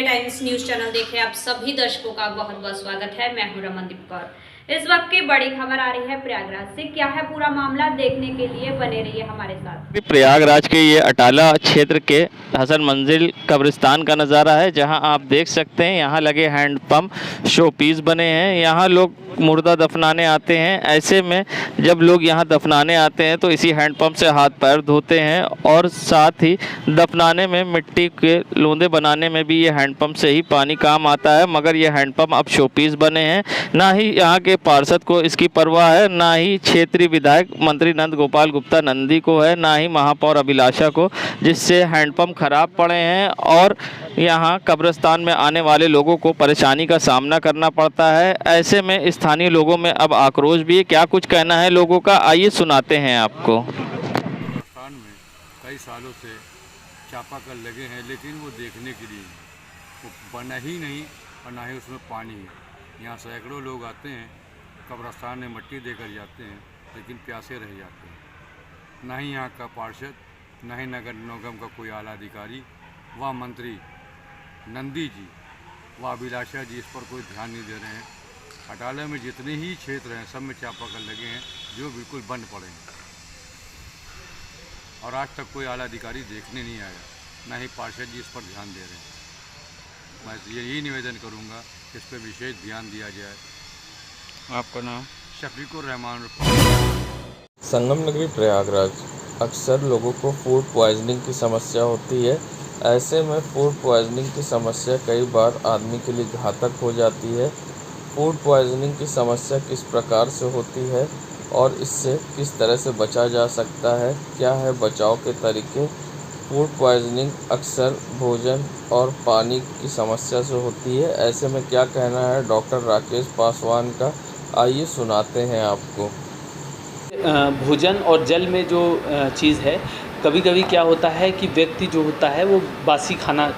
Times news channel देखे आप सभी दर्शकों का बहुत बहुत स्वागत है। मैं हूं रमनदीप कौर। इस वक्त की बड़ी खबर आ रही है प्रयागराज से। क्या है पूरा मामला, देखने के लिए बने रहिए हमारे साथ। प्रयागराज के ये अटाला क्षेत्र के हसन मंजिल कब्रिस्तान का नज़ारा है, जहां आप देख सकते हैं यहाँ लगे हैंडपंप शो पीस बने हैं। यहाँ लोग मुर्दा दफनाने आते हैं। ऐसे में जब लोग यहाँ दफनाने आते हैं तो इसी हैंडपंप से हाथ पैर धोते हैं और साथ ही दफनाने में मिट्टी के लोंदे बनाने में भी ये हैंडपंप से ही पानी काम आता है। मगर ये हैंडपंप अब शो पीस बने हैं। ना ही यहाँ के पार्षद को इसकी परवाह है, ना ही क्षेत्रीय विधायक मंत्री नंद गोपाल गुप्ता नंदी को है, ना ही महापौर अभिलाषा को, जिससे हैंडपंप खराब पड़े हैं और यहाँ कब्रिस्तान में आने वाले लोगों को परेशानी का सामना करना पड़ता है। ऐसे में स्थानीय लोगों में अब आक्रोश भी है। क्या कुछ कहना है लोगों का, आइए सुनाते हैं आपको। कब्रिस्तान में कई सालों से चापाकल लगे हैं, लेकिन वो देखने के लिए वो बना ही नहीं और ना ही उसमें पानी है। यहाँ सैकड़ों लोग आते हैं, कब्रिस्तान में मट्टी देकर जाते हैं, लेकिन प्यासे रह जाते हैं। ना ही यहाँ का पार्षद, ना ही नगर निगम का कोई आला अधिकारी व मंत्री नंदी जी व अभिलाषा जी इस पर कोई ध्यान नहीं दे रहे हैं। अटाला में जितने ही क्षेत्र हैं सब में चापाकल लगे हैं जो बिल्कुल बंद पड़े हैं और आज तक कोई आला अधिकारी देखने नहीं आया, ना ही पार्षद जी इस पर ध्यान दे रहे हैं। मैं यही निवेदन करूंगा कि इस पर विशेष ध्यान दिया जाए। आपका नाम? शफीकुर रहमान। संगम नगरी प्रयागराज अक्सर लोगों को फूड पॉइजनिंग की समस्या होती है। ऐसे में फूड पॉइजनिंग की समस्या कई बार आदमी के लिए घातक हो जाती है। फूड पॉइजनिंग की समस्या किस प्रकार से होती है और इससे किस तरह से बचा जा सकता है, क्या है बचाव के तरीके। फूड पॉइजनिंग अक्सर भोजन और पानी की समस्या से होती है। ऐसे में क्या कहना है डॉक्टर राकेश पासवान का, आइए सुनाते हैं आपको। भोजन और जल में जो चीज़ है, कभी कभी क्या होता है कि व्यक्ति जो होता है वो बासी खाना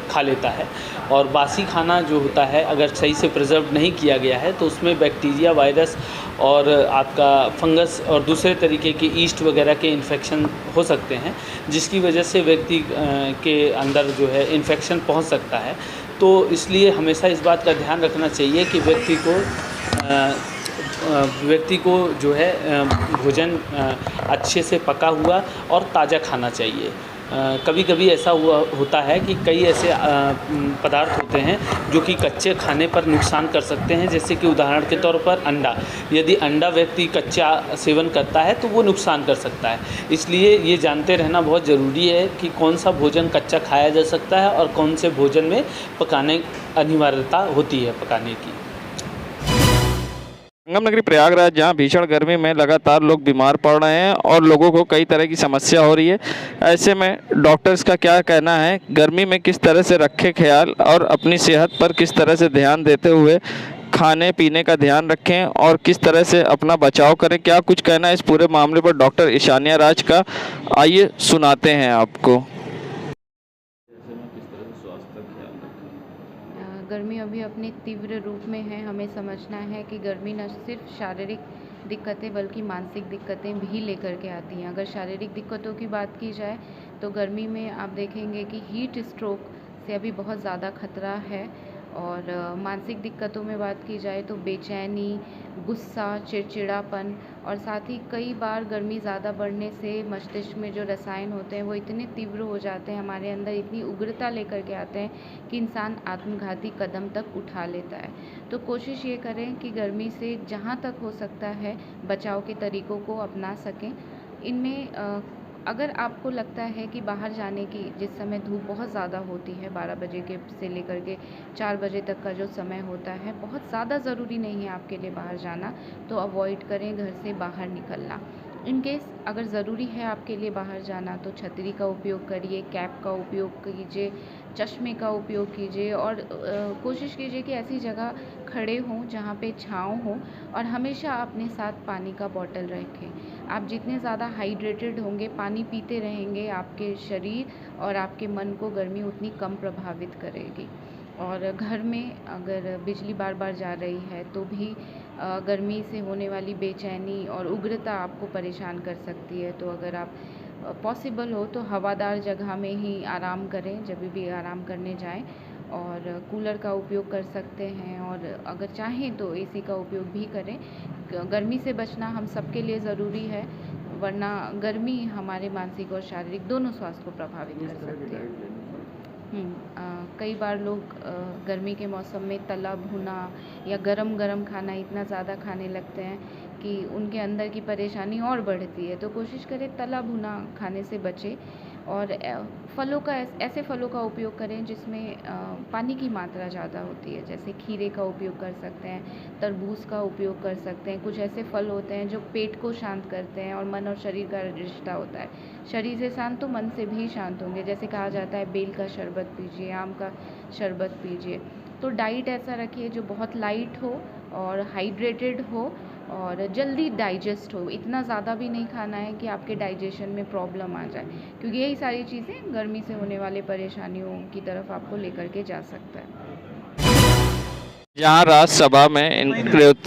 खा लेता है, और बासी खाना जो होता है अगर सही से प्रिजर्व नहीं किया गया है तो उसमें बैक्टीरिया, वायरस और आपका फंगस और दूसरे तरीके के ईस्ट वगैरह के इन्फेक्शन हो सकते हैं, जिसकी वजह से व्यक्ति के अंदर जो है इन्फेक्शन पहुंच सकता है। तो इसलिए हमेशा इस बात का ध्यान रखना चाहिए कि व्यक्ति को जो है भोजन अच्छे से पका हुआ और ताज़ा खाना चाहिए। कभी कभी ऐसा होता है कि कई ऐसे पदार्थ होते हैं जो कि कच्चे खाने पर नुकसान कर सकते हैं, जैसे कि उदाहरण के तौर पर अंडा। यदि अंडा व्यक्ति कच्चा सेवन करता है तो वो नुकसान कर सकता है। इसलिए ये जानते रहना बहुत ज़रूरी है कि कौन सा भोजन कच्चा खाया जा सकता है और कौन से भोजन में पकाने अनिवार्यता होती है पकाने की। संगम नगरी प्रयागराज, जहां भीषण गर्मी में लगातार लोग बीमार पड़ रहे हैं और लोगों को कई तरह की समस्या हो रही है। ऐसे में डॉक्टर्स का क्या कहना है, गर्मी में किस तरह से रखें ख्याल और अपनी सेहत पर किस तरह से ध्यान देते हुए खाने पीने का ध्यान रखें और किस तरह से अपना बचाव करें। क्या कुछ कहना है इस पूरे मामले पर डॉक्टर ईशानिया राज का, आइए सुनाते हैं आपको। गर्मी अभी अपने तीव्र रूप में है। हमें समझना है कि गर्मी न सिर्फ शारीरिक दिक्कतें बल्कि मानसिक दिक्कतें भी लेकर के आती हैं। अगर शारीरिक दिक्कतों की बात की जाए तो गर्मी में आप देखेंगे कि हीट स्ट्रोक से अभी बहुत ज़्यादा खतरा है, और मानसिक दिक्कतों में बात की जाए तो बेचैनी, गुस्सा, चिड़चिड़ापन, और साथ ही कई बार गर्मी ज़्यादा बढ़ने से मस्तिष्क में जो रसायन होते हैं वो इतने तीव्र हो जाते हैं, हमारे अंदर इतनी उग्रता लेकर के आते हैं कि इंसान आत्मघाती कदम तक उठा लेता है। तो कोशिश ये करें कि गर्मी से जहाँ तक हो सकता है बचाव के तरीकों को अपना सकें। इनमें अगर आपको लगता है कि बाहर जाने की, जिस समय धूप बहुत ज़्यादा होती है, 12 बजे के से लेकर के 4 बजे तक का जो समय होता है, बहुत ज़्यादा ज़रूरी नहीं है आपके लिए बाहर जाना, तो अवॉइड करें घर से बाहर निकलना। इन केस अगर ज़रूरी है आपके लिए बाहर जाना तो छतरी का उपयोग करिए, कैप का उपयोग कीजिए, चश्मे का उपयोग कीजिए, और कोशिश कीजिए कि ऐसी जगह खड़े हों जहाँ पे छाँव हो, और हमेशा अपने साथ पानी का बॉटल रखें। आप जितने ज़्यादा हाइड्रेटेड होंगे, पानी पीते रहेंगे, आपके शरीर और आपके मन को गर्मी उतनी कम प्रभावित करेगी। और घर में अगर बिजली बार बार जा रही है तो भी गर्मी से होने वाली बेचैनी और उग्रता आपको परेशान कर सकती है। तो अगर आप पॉसिबल हो तो हवादार जगह में ही आराम करें जब भी आराम करने जाएं, और कूलर का उपयोग कर सकते हैं, और अगर चाहें तो एसी का उपयोग भी करें। गर्मी से बचना हम सबके लिए ज़रूरी है, वरना गर्मी हमारे मानसिक और शारीरिक दोनों स्वास्थ्य को प्रभावित कर सकती है। कई बार लोग गर्मी के मौसम में तला भुना या गरम खाना इतना ज़्यादा खाने लगते हैं कि उनके अंदर की परेशानी और बढ़ती है। तो कोशिश करें तला भुना खाने से बचें, और ऐसे फलों का उपयोग करें जिसमें पानी की मात्रा ज़्यादा होती है। जैसे खीरे का उपयोग कर सकते हैं, तरबूज का उपयोग कर सकते हैं। कुछ ऐसे फल होते हैं जो पेट को शांत करते हैं, और मन और शरीर का रिश्ता होता है। शरीर से शांत तो मन से भी शांत होंगे। जैसे कहा जाता है बेल का शरबत पीजिए, आम का शरबत पीजिए। तो डाइट ऐसा रखिए जो बहुत लाइट हो और हाइड्रेटेड हो और जल्दी डाइजेस्ट हो। इतना ज़्यादा भी नहीं खाना है कि आपके डाइजेशन में प्रॉब्लम आ जाए, क्योंकि यही सारी चीज़ें गर्मी से होने वाले परेशानियों की तरफ आपको लेकर के जा सकता है। जहां राज्यसभा में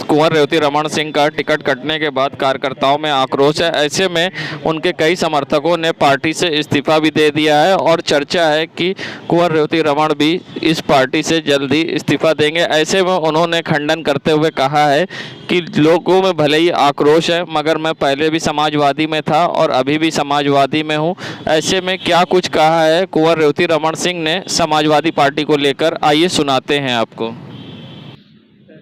कुंवर रेवती रमन सिंह का टिकट कटने के बाद कार्यकर्ताओं में आक्रोश है। ऐसे में उनके कई समर्थकों ने पार्टी से इस्तीफा भी दे दिया है, और चर्चा है कि कुंवर रेवती रमन भी इस पार्टी से जल्दी इस्तीफा देंगे। ऐसे में उन्होंने खंडन करते हुए कहा है कि लोगों में भले ही आक्रोश है, मगर मैं पहले भी समाजवादी में था और अभी भी समाजवादी में हूँ। ऐसे में क्या कुछ कहा है कुंवर रेवती रमन सिंह ने समाजवादी पार्टी को लेकर, आइए सुनाते हैं आपको।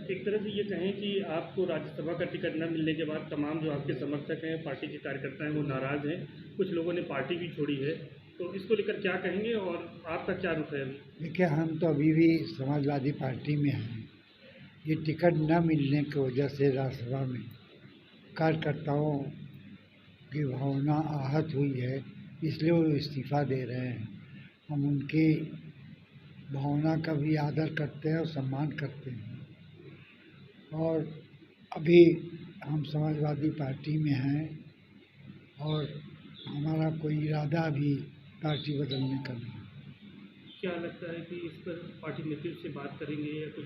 एक तरह से ये कहें कि आपको राज्यसभा का टिकट न मिलने के बाद तमाम जो आपके समर्थक हैं, पार्टी के कार्यकर्ता हैं, वो नाराज़ हैं। कुछ लोगों ने पार्टी भी छोड़ी है, तो इसको लेकर क्या कहेंगे और आपका क्या रुख है? देखिए, हम तो अभी भी समाजवादी पार्टी में हैं। ये टिकट न मिलने की वजह से राज्यसभा में कार्यकर्ताओं की भावना आहत हुई है, इसलिए वो इस्तीफ़ा दे रहे हैं। हम उनकी भावना का भी आदर करते हैं और सम्मान करते हैं, और अभी हम समाजवादी पार्टी में हैं और हमारा कोई इरादा भी पार्टी बदलने का नहीं। क्या लगता है कि इस पर पार्टी नेतृत्व से बात करेंगे या कुछ?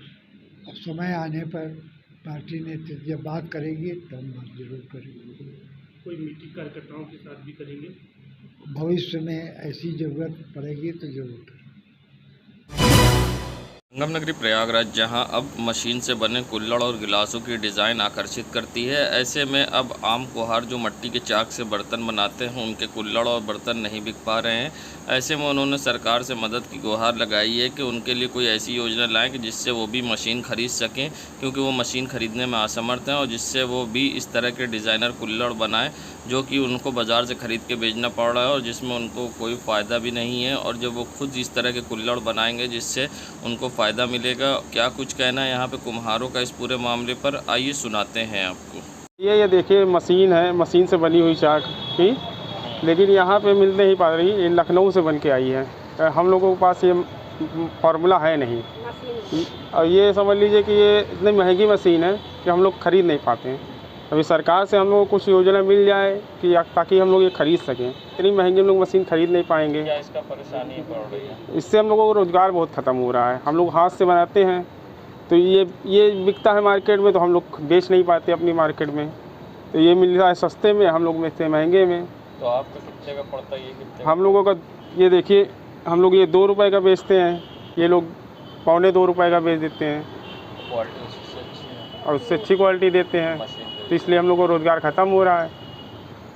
अब समय आने पर पार्टी नेतृत्व जब बात करेगी तो हम बात जरूर करेंगे। कोई मीटिंग कार्यकर्ताओं के साथ भी करेंगे? भविष्य में ऐसी ज़रूरत पड़ेगी तो जरूर करेंगे। संगम नगरी प्रयागराज जहां अब मशीन से बने कुल्हड़ और गिलासों की डिज़ाइन आकर्षित करती है, ऐसे में अब आम कुम्हार जो मिट्टी के चाक से बर्तन बनाते हैं, उनके कुल्हड़ और बर्तन नहीं बिक पा रहे हैं। ऐसे में उन्होंने सरकार से मदद की गुहार लगाई है कि उनके लिए कोई ऐसी योजना लाएं कि जिससे वो भी मशीन ख़रीद सकें, क्योंकि वो मशीन ख़रीदने में असमर्थ हैं, और जिससे वो भी इस तरह के डिज़ाइनर कुल्हड़ बनाएं जो कि उनको बाज़ार से ख़रीद के बेचना पड़ रहा है और जिसमें उनको कोई फ़ायदा भी नहीं है। और जब वो खुद इस तरह के कुल्हड़ बनाएंगे जिससे उनको फ़ायदा मिलेगा। क्या कुछ कहना है यहाँ पे कुम्हारों का इस पूरे मामले पर, आइए सुनाते हैं आपको। ये देखिए मशीन है, मशीन से बनी हुई चाक की, लेकिन यहाँ पे मिल नहीं पा रही। ये लखनऊ से बन के आई है, हम लोगों के पास ये फार्मूला है नहीं। और ये समझ लीजिए कि ये इतनी महंगी मशीन है कि हम लोग ख़रीद नहीं पाते हैं। अभी सरकार से हम लोग को कुछ योजना मिल जाए कि ताकि हम लोग ये ख़रीद सकें। इतनी महंगी हम लोग मशीन ख़रीद नहीं पाएंगे। क्या इसका परेशानी पड़ रही है? इससे हम लोगों को रोज़गार बहुत ख़त्म हो रहा है। हम लोग हाथ से बनाते हैं तो ये बिकता है मार्केट में, तो हम लोग बेच नहीं पाते अपनी मार्केट में। तो ये मिल रहा है सस्ते में, हम लोग बेचते हैं महंगे में। तो आपको कितने का पड़ता है? ये कितने? हम लोगों का ये देखिए, हम लोग ये 2 रुपये का बेचते हैं, ये लोग 1.25 रुपये का बेच देते हैं। क्वालिटी उससे अच्छी है और उससे अच्छी क्वालिटी देते हैं, तो इसलिए हम लोग को रोज़गार ख़त्म हो रहा है।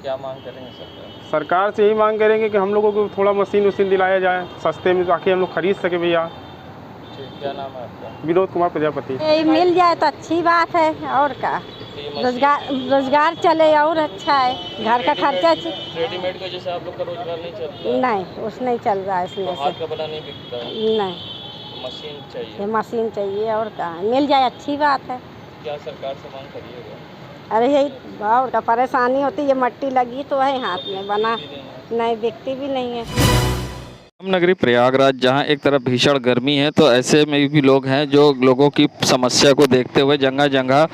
क्या मांग करेंगे सरकार से यही मांग करेंगे कि हम लोगों को थोड़ा मशीन दिलाया जाए सस्ते में, ताकि हम लोग खरीद सके। भैया क्या नाम है आपका? विनोद कुमार प्रजापति। मिल जाए तो अच्छी बात है, और क्या रोजगार चले और अच्छा है। घर का खर्चा रेडीमेड की वजह से आप लोग का रोजगार नहीं चलता? नहीं, उस नहीं चल रहा है इसमें। हाथ का बना नहीं बिकता है? नहीं, मशीन चाहिए। मशीन चाहिए, और क्या मिल जाए अच्छी बात है। क्या सरकार से मांग करिएगा? अरे यही और क्या परेशानी होती है, मट्टी लगी तो है हाथ में, बना नहीं बिकती भी नहीं है। संगम नगरी प्रयागराज जहां एक तरफ भीषण गर्मी है, तो ऐसे में भी लोग हैं जो लोगों की समस्या को देखते हुए जगह जगह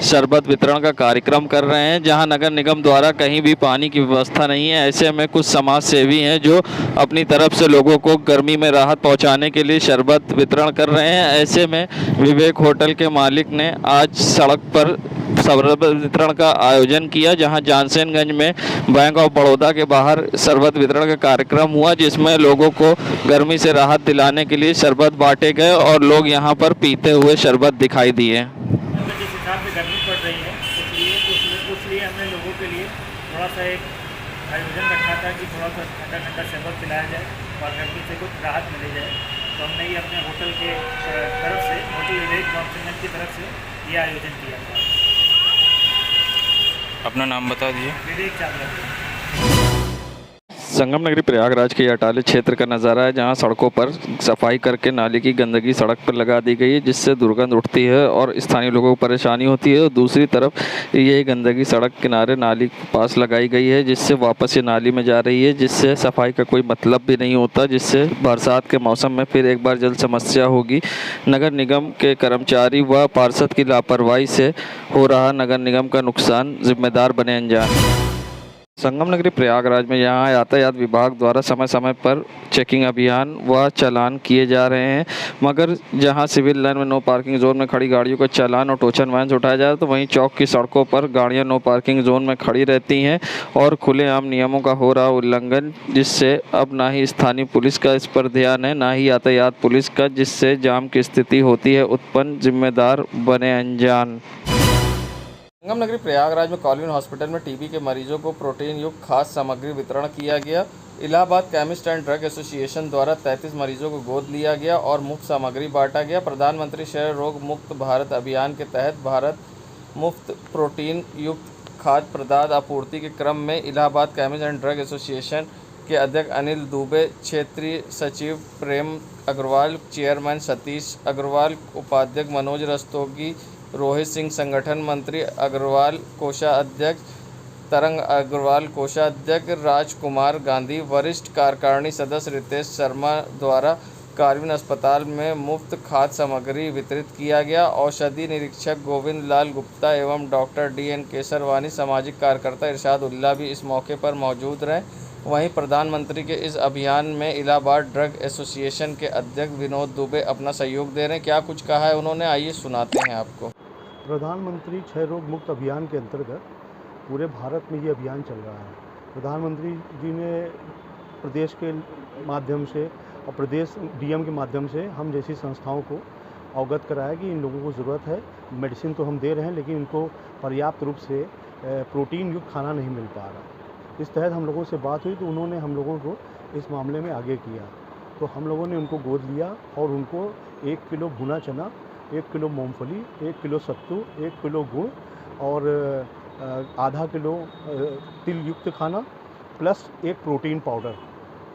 शरबत वितरण का कार्यक्रम कर रहे हैं। जहां नगर निगम द्वारा कहीं भी पानी की व्यवस्था नहीं है, ऐसे में कुछ समाज सेवी हैं जो अपनी तरफ से लोगों को गर्मी में राहत पहुंचाने के लिए शरबत वितरण कर रहे हैं। ऐसे में विवेक होटल के मालिक ने आज सड़क पर शरबत वितरण का आयोजन किया, जहां जानसेनगंज में बैंक ऑफ बड़ौदा के बाहर शरबत वितरण का कार्यक्रम हुआ, जिसमें लोगों को गर्मी से राहत दिलाने के लिए शरबत बांटे गए और लोग यहां पर पीते हुए शरबत दिखाई दिए। जिस हिसाब से गर्मी पड़ रही है इसलिए हमने लोगों के लिए थोड़ा सा एक आयोजन रखा था कि थोड़ा सा ठंडा ठंडा शरबत पिलाया जाए और गर्मी से कुछ राहत मिली जाए। तो हमने ये अपने होटल के तरफ से, होटल विवेक जानसेनगंज की तरफ से ये आयोजन किया था। अपना नाम बता दीजिए। विवेक चावला। संगम नगरी प्रयागराज के अटाले क्षेत्र का नज़ारा है, जहां सड़कों पर सफाई करके नाली की गंदगी सड़क पर लगा दी गई है, जिससे दुर्गंध उठती है और स्थानीय लोगों को परेशानी होती है। और दूसरी तरफ यही गंदगी सड़क किनारे नाली के पास लगाई गई है, जिससे वापस ये नाली में जा रही है, जिससे सफाई का कोई मतलब भी नहीं होता, जिससे बरसात के मौसम में फिर एक बार जल समस्या होगी। नगर निगम के कर्मचारी व पार्षद की लापरवाही से हो रहा नगर निगम का नुकसान, जिम्मेदार बने अनजान। संगम नगरी प्रयागराज में यहाँ यातायात विभाग द्वारा समय समय पर चेकिंग अभियान व चालान किए जा रहे हैं, मगर जहाँ सिविल लाइन में नो पार्किंग जोन में खड़ी गाड़ियों का चालान और टोचन वैन से उठाया जा रहा है, तो वहीं चौक की सड़कों पर गाड़ियाँ नो पार्किंग जोन में खड़ी रहती हैं और खुलेआम नियमों का हो रहा उल्लंघन, जिससे अब ना ही स्थानीय पुलिस का इस पर ध्यान है, ना ही यातायात पुलिस का, जिससे जाम की स्थिति होती है उत्पन्न, जिम्मेदार बने अनजान। संगम नगरी प्रयागराज में कॉलविन हॉस्पिटल में टीबी के मरीजों को प्रोटीन युक्त खाद्य सामग्री वितरण किया गया। Allahabad chemist and drug association द्वारा 33 मरीजों को गोद लिया गया और मुफ्त सामग्री बांटा गया। प्रधानमंत्री क्षय रोग मुक्त भारत अभियान के तहत भारत मुफ्त प्रोटीन युक्त खाद्य पदार्थ आपूर्ति के क्रम में Allahabad chemist and drug association के अध्यक्ष अनिल दुबे, क्षेत्रीय सचिव प्रेम अग्रवाल, चेयरमैन सतीश अग्रवाल, उपाध्यक्ष मनोज रस्तोगी, रोहित सिंह, संगठन मंत्री अग्रवाल, कोषाध्यक्ष तरंग अग्रवाल, कोषाध्यक्ष राजकुमार गांधी, वरिष्ठ कार्यकारिणी सदस्य रितेश शर्मा द्वारा कॉलविन अस्पताल में मुफ्त खाद्य सामग्री वितरित किया गया। औषधि निरीक्षक गोविंद लाल गुप्ता एवं डॉक्टर DN केसरवानी, सामाजिक कार्यकर्ता इरशाद उल्ला भी इस मौके पर मौजूद रहे। वहीं प्रधानमंत्री के इस अभियान में इलाहाबाद ड्रग एसोसिएशन के अध्यक्ष विनोद दुबे अपना सहयोग दे रहे हैं। क्या कुछ कहा है उन्होंने, आइए सुनाते हैं आपको। प्रधानमंत्री क्षय रोग मुक्त अभियान के अंतर्गत पूरे भारत में ये अभियान चल रहा है। प्रधानमंत्री जी ने प्रदेश के माध्यम से और प्रदेश DM के माध्यम से हम जैसी संस्थाओं को अवगत कराया कि इन लोगों को ज़रूरत है। मेडिसिन तो हम दे रहे हैं, लेकिन इनको पर्याप्त रूप से प्रोटीन युक्त खाना नहीं मिल पा रहा। इस तहत हम लोगों से बात हुई तो उन्होंने हम लोगों को इस मामले में आगे किया, तो हम लोगों ने उनको गोद लिया और उनको 1 किलो भुना चना, 1 किलो मूंगफली, 1 किलो सत्तू, 1 किलो गुड़ और आधा किलो तिल युक्त खाना प्लस 1 प्रोटीन पाउडर,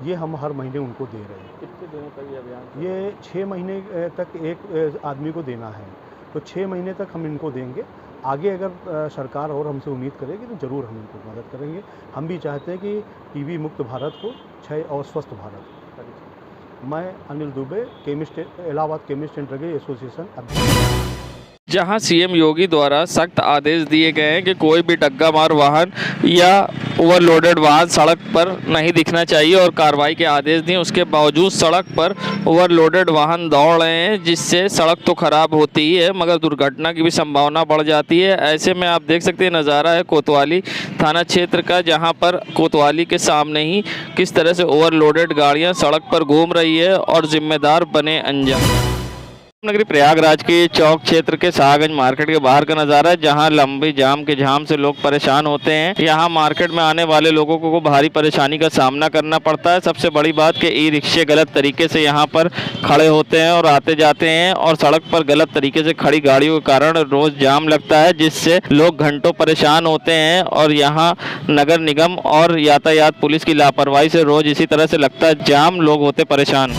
ये हम हर महीने उनको दे रहे हैं। कितने दिनों का ये अभियान? ये 6 महीने तक एक आदमी को देना है, तो 6 महीने तक हम इनको देंगे। आगे अगर सरकार और हमसे उम्मीद करेगी तो ज़रूर हम इनको मदद करेंगे। हम भी चाहते हैं कि टीबी मुक्त भारत हो, क्षय और स्वस्थ भारत। मैं Anil Dubey, Allahabad chemist and drug association अध्यक्ष। जहां CM योगी द्वारा सख्त आदेश दिए गए हैं कि कोई भी डग्गा मार वाहन या ओवरलोडेड वाहन सड़क पर नहीं दिखना चाहिए और कार्रवाई के आदेश दिए। उसके बावजूद सड़क पर ओवरलोडेड वाहन दौड़ रहे हैं, जिससे सड़क तो खराब होती ही है मगर दुर्घटना की भी संभावना बढ़ जाती है। ऐसे में आप देख सकते हैं नज़ारा है कोतवाली थाना क्षेत्र का, जहां पर कोतवाली के सामने ही किस तरह से ओवरलोडेड गाड़ियाँ सड़क पर घूम रही है और जिम्मेदार बने अनजान। नगरी प्रयागराज के चौक क्षेत्र के शाहगंज मार्केट के बाहर का नज़ारा है, जहां लंबी जाम के जाम से लोग परेशान होते हैं। यहां मार्केट में आने वाले लोगों को भारी परेशानी का सामना करना पड़ता है। सबसे बड़ी बात कि ई-रिक्शे गलत तरीके से यहां पर खड़े होते हैं और आते जाते हैं और सड़क पर गलत तरीके से खड़ी गाड़ियों के कारण रोज़ जाम लगता है, जिससे लोग घंटों परेशान होते हैं। और यहाँ नगर निगम और यातायात पुलिस की लापरवाही से रोज़ इसी तरह से लगता है जाम, लोग होते परेशान।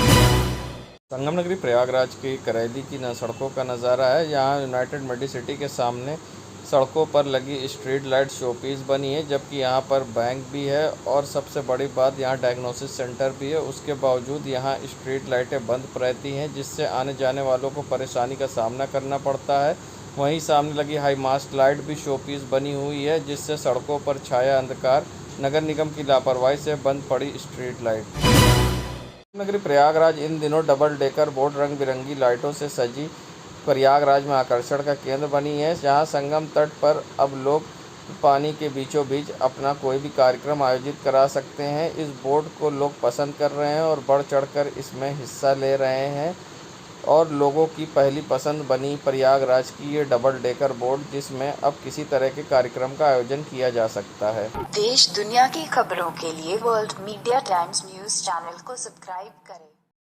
संगम नगरी प्रयागराज की करैली की सड़कों का नज़ारा है। यहाँ यूनाइटेड मेडिसिटी के सामने सड़कों पर लगी स्ट्रीट लाइट शोपीस बनी है, जबकि यहाँ पर बैंक भी है और सबसे बड़ी बात यहाँ डायग्नोसिस सेंटर भी है। उसके बावजूद यहाँ स्ट्रीट लाइटें बंद रहती हैं, जिससे आने जाने वालों को परेशानी का सामना करना पड़ता है। वहीं सामने लगी हाई मास्ट लाइट भी शोपीस बनी हुई है, जिससे सड़कों पर छाया अंधकार। नगर निगम की लापरवाही से बंद पड़ी स्ट्रीट लाइट। नगरी प्रयागराज इन दिनों डबल डेकर बोर्ड रंग बिरंगी लाइटों से सजी प्रयागराज में आकर्षण का केंद्र बनी है, जहां संगम तट पर अब लोग पानी के बीचों बीच अपना कोई भी कार्यक्रम आयोजित करा सकते हैं। इस बोट को लोग पसंद कर रहे हैं और बढ़ चढ़कर इसमें हिस्सा ले रहे हैं और लोगों की पहली पसंद बनी प्रयागराज की ये डबल डेकर बोट, जिसमें अब किसी तरह के कार्यक्रम का आयोजन किया जा सकता है। देश दुनिया की खबरों के लिए world media times news channel को सब्सक्राइब करें।